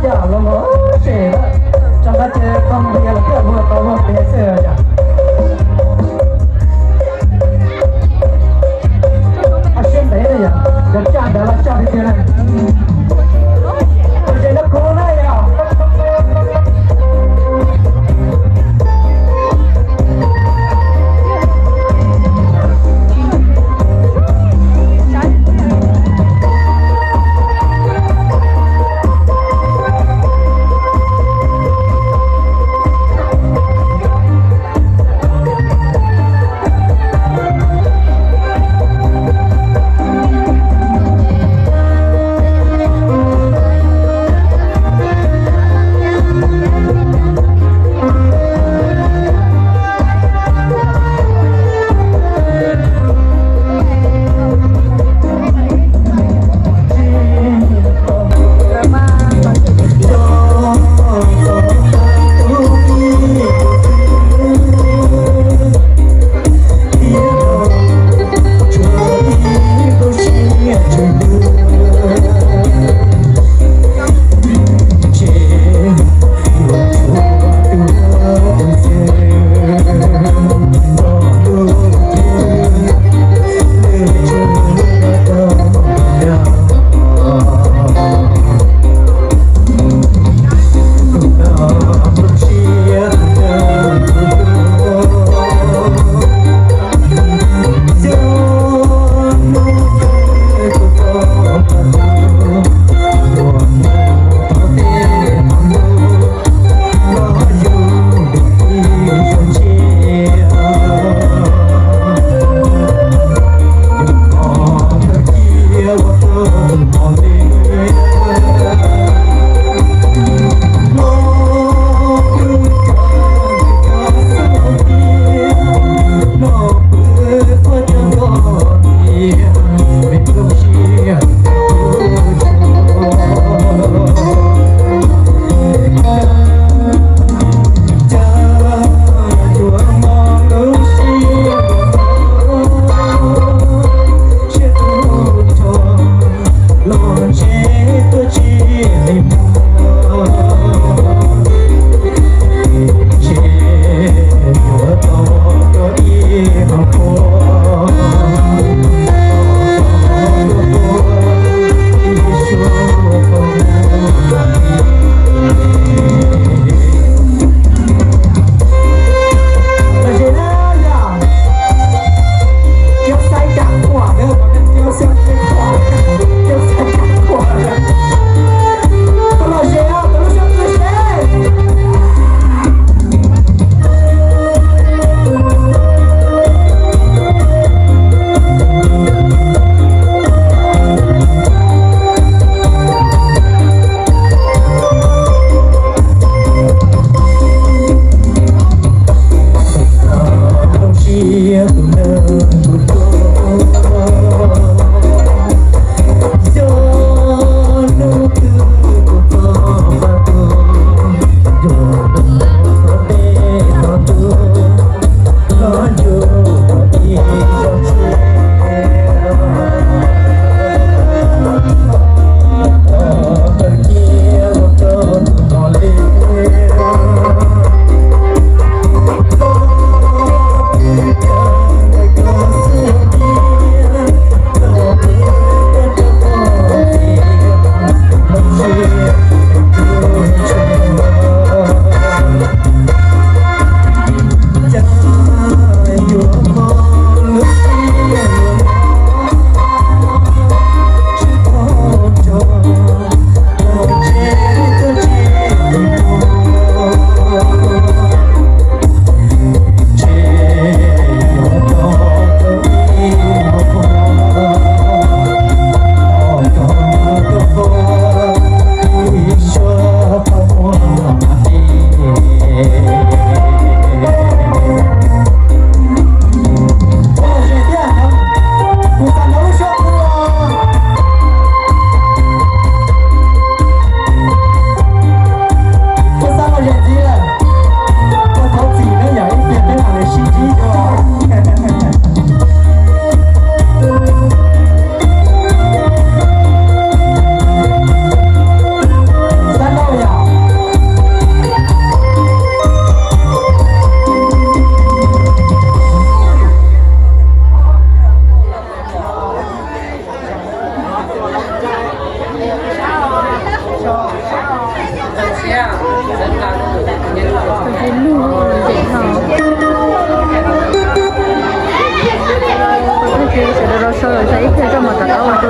ja lo mo che da cha ga che kom dia la ke mo to mo pe se ja a shen de ya ja cha da la cha de na ko je na ko na ya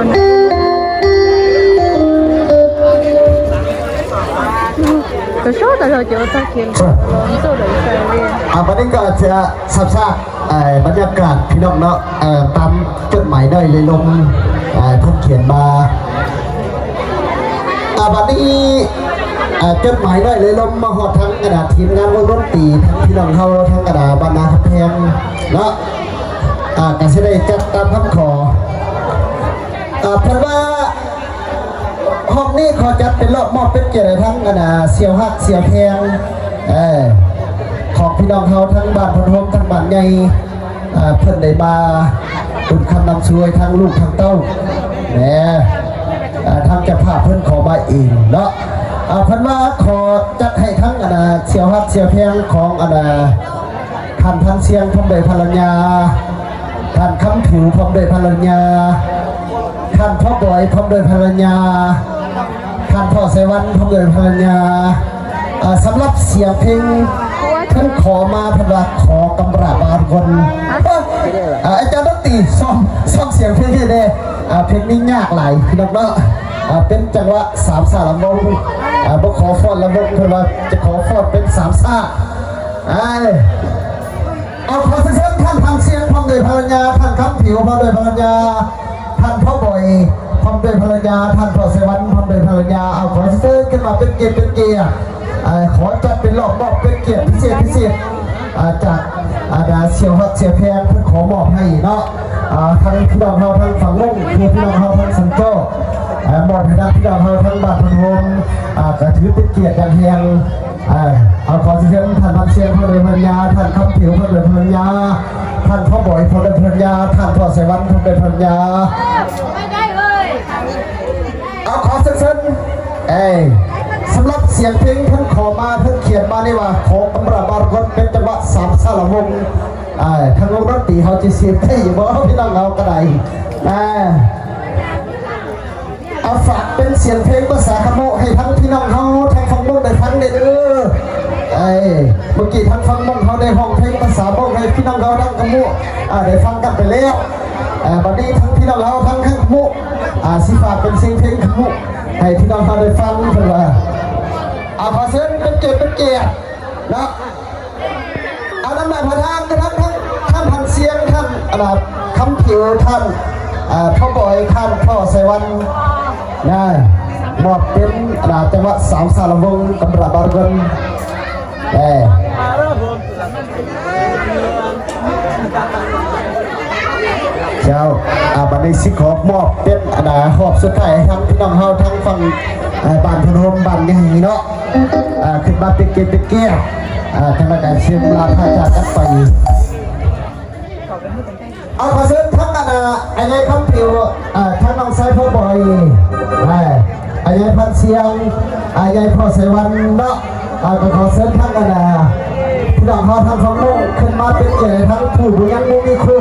可是我到时候就在听龙舟的赛练。 วันนี้ก็จะสับซากบรรยากาศพี่น้องเนาะตามจดหมายได้เลยลงท่านเขียนมาวันนี้จดหมายได้เลยลงมาหอดทั้งกระดาษทีมงานวงดนตรีทั้งพี่น้องเขาทั้งกระดาษบรรณาแพงเนาะการแสดงจัดตามคำขอเพราะว่าห้องนี้ขอจัดเป็นรอบมอบเป็นเกียรติทั้งกระดาษเสียวหักเสียวแพงของพี่น้องเขาทั้งบ้านพนมทั้งบ้านใหญ่เพิ่นได้มาบุญคำนำช่วยทั้งลูกทั้งเต้าแหมทางเจ้าภาพเพิ่นขอมาเองเนาะเพิ่นว่าขอจัดให้ทั้งเสียวฮักเสียวแพงของท่านพันเสียงพร้อมด้วยภรรยาท่านคำผิวพร้อมด้วยภรรยาท่านพ่อบอยพร้อมด้วยภรรยาท่านพ่อไสวรรค์พร้อมด้วยภรรยาสำหรับเสียงเพลงท่านขอมาพระขอกำราบาทุกคนอาจารย์ดนตรีซ่อมเสียงเพลงให้ได้เพลงนี้ยากหลายพี่น้องเนาะเป็นจังหวะสามสาลำวงบ่ขอฟอนลำวงเพราะว่าจะขอฟอนเป็นสามซาเอาขอเสียงท่านทางเสียงพร้อมด้วยภรรยาท่านคำผิวพร้อมด้วยภรรยาท่านพ่อบ่อยพร้อมด้วยภรรยาท่านพ่อไสวรรค์พร้อมด้วยภรรยาเอาขอเสียงขึ้นมาเป็นเกียรติขอจัดเป็นรอบมอบเป็นเกียรติพิเศษจากเสียวฮักเสียวแพงเพื่อขอมอบให้เนาะทางพี่น้องเราทางฝั่งลุ่งคือพี่น้องเราทางสันโจ้มอบให้ทางพี่น้องเราทางบ้านพนมก็ถือเป็นเกียรติอย่างแรงเอาขอเสียงท่านพันเสียงพระเดชภรรยาท่านคำผิวพระเดชภรรยาท่านพ่อบ่อยพระเดชภรรยาท่านพ่อไสวรรค์พระเดชภรรยาเอาขอเสียงสำหรับเสียงเพลงท่านขอมาท่านเขียนมานี่ว่าขอกำราบารคนเป็นจังหวะสามสาลวงทางวงดนตรีเขาจะเสียงให้อยู่บ่พี่น้องเราก็ได้เอาฝากเป็นเสียงเพลงภาษาขโมให้ทั้งพี่น้องเขาทางฟังบ้งได้ทั้งเด้อเมื่อกี้ทางฟังบ้งเขาได้ห้องเพลงภาษาบ้งให้พี่น้องเขาทั้งขโมได้ฟังกันไปแล้ววันนี้ทั้งพี่น้องเราทั้งขโมสิฝากเป็นเสียงเพลงขโมให้พี่น้องเขาได้ฟังเพื่อว่าขอเชิญเป็นเกียรตินะเอาน้ำหนักพระทางนะครับท่านพันเสียงท่านคำผิวท่านพ่อบ่อยท่านพ่อไสวรรค์มอบเป็นจังหวะสามสาลวงกำราบารคนเจ้าบันนี้สิขอมอบเป็นหอบสุดท้ายทั้งพี่น้องเฮาทั้งฝั่งบ้านพนมบ้านใหญ่เนาะขึ้นมาเป็นเกียร์ทางการเชียงรายพาจากกันไปเอาขอเชิญทั้งไอ้ยัยคำผิวทั้งน้องไซพ่อบ่อยไอ้ยัยพันเสียงไอ้ยัยพ่อไสวรรค์เนาะก็ขอเชิญทั้งพี่น้องเฮาทั้งฝั่งนู้นขึ้นมาเป็นเกียร์ทั้งผู้บุญยังมีครู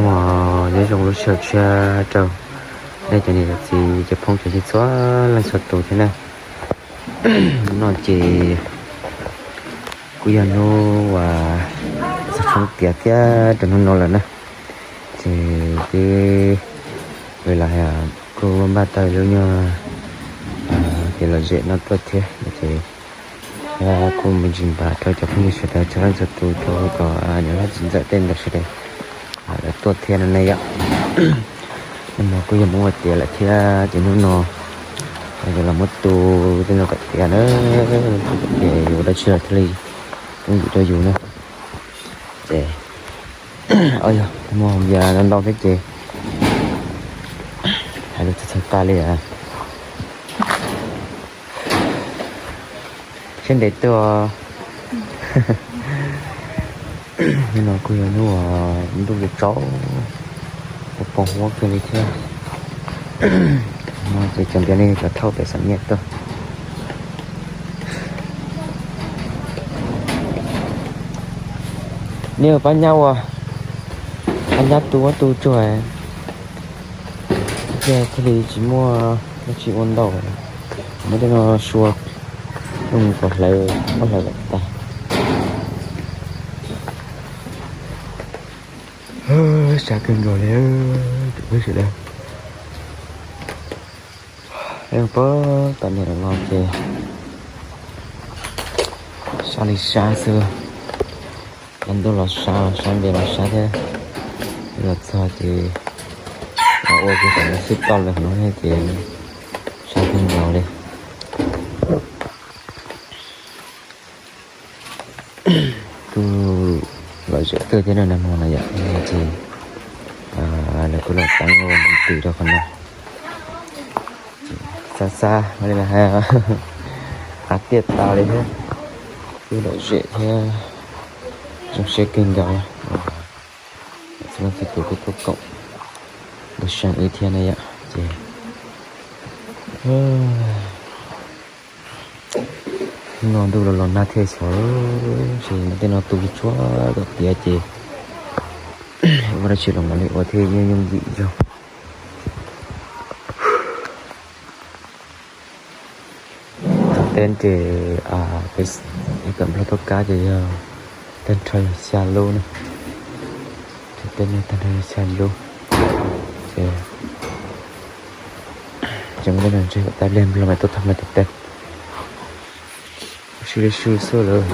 mà nhớ trong lúc sợ cha trâu đây cho nên là gìจะphong cho chị xóa lần sọt tù thế này nó chỉ cú yên nó và sẽ không tiếc cái cho nó là nè thì cái về lại cô ba tay luôn nha thì là dễ nó tốt thế thì cô mình chỉ bà thôi cho không biết sẽ cho lần sọt tù cho có nhớ là chính xác tên là sẽ đây là tốt thế này ạ nhưng mà cô muốn một tiền là thì chỉ nó bây là một tù thì nó cái tiền nữa để dù đã chưa thì cũng cho dù nữa để ôi giời mà giờ nó đau cái gì hay là thật ta liền à trên để tôi nhưng mà cô nó đúng cái cháu một phòng hoa kia đi theo mà chỉ chọn cái này là thâu để sẵn nhẹ thôi nếu bán nhau à anh nhát tu trời giờ thì chỉ mua nó chỉ ôn đầu mới được nó xua không có lại ta xa cơn rồi đấy biết sự đây em có tận này là ngon kìa xa đi xa xưa anh tôi là xa về là xa thế là sao thì ô cái phần nó xích to là nó hay thì xa cơn rồi đây tôi gọi giữa tôi thế này là món này vậy thì là cứ là tăng vô mình tùy cho con này xa đây là hai tiệt tao đấy thế cứ đợi dễ thế trong xe kinh rồi xong thì tôi có cộng được sang ý thiên này ạ thì ngon đâu là lon na thế số thì tên nó tụi chúa được tiền chị và đây chỉ là một liệu thế nhưng vị rồi tên thì cái cầm theo tất cả thì tên trời xa lô này tên này tên này xa lô thì chẳng có nên chơi ta lên là mày tôi thầm là tên sư sơ rồi